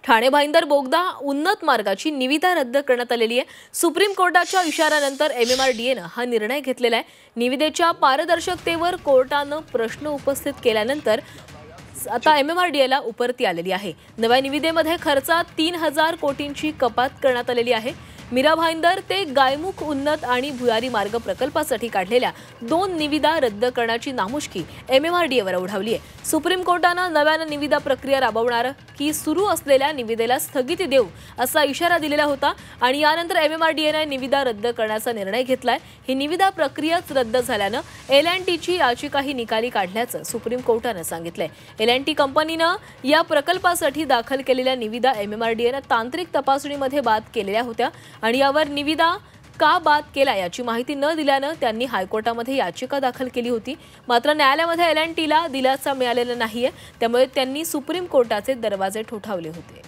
ठाणे भाईंदर बोगदा उन्नत मार्गाची निविदा रद्द करण्यात आलेली आहे। सुप्रीम कोर्टाच्या इशाऱ्यानंतर MMRDAने हा निर्णय घेतलेला आहे। निविदेच्या पारदर्शकतेवर कोर्टाने प्रश्न उपस्थित केल्यानंतर आता MMRDAला उपरती आलेली आहे। नव्या निविदेमध्ये खर्चात 3000 कोटींची कपात करण्यात आलेली आहे। मीरा भाईंदर ते गायमुख उन्नत आणि भुयारी मार्ग प्रकल्पासाठी काढलेल्या 2 निविदा रद्द करण्याची नामुष्की MMRDAवर ओढावली आहे। सुप्रीम कोर्टाने नव्याने निविदा प्रक्रिया राबवणार की सुरू असलेल्या निविदेला स्थगिती देऊ असा इशारा दिलेला होता आणि यानंतर MMRDAने निविदा रद्द करण्याचा निर्णय घेतलाय। ही निविदा प्रक्रियाच रद्द झाल्याने L&Tची याचिकाही निकाली काढल्याचं सुप्रीम कोर्टाने सांगितलंय। L&T कंपनीने या प्रकल्पासाठी दाखल केलेल्या निविदा MMRDAने तांत्रिक तपासणीमध्ये बाद केलेल्या होत्या आणि यावर निविदा का बाद केला याची माहिती न दिल्याने त्यांनी हायकोर्टामध्ये याचिका दाखल केली होती। मात्र न्यायालयामध्ये L&Tला दिलासा मिळालेला नाहीये, त्यामुळे त्यांनी सुप्रीम कोर्टाचे दरवाजे ठोठावले होते।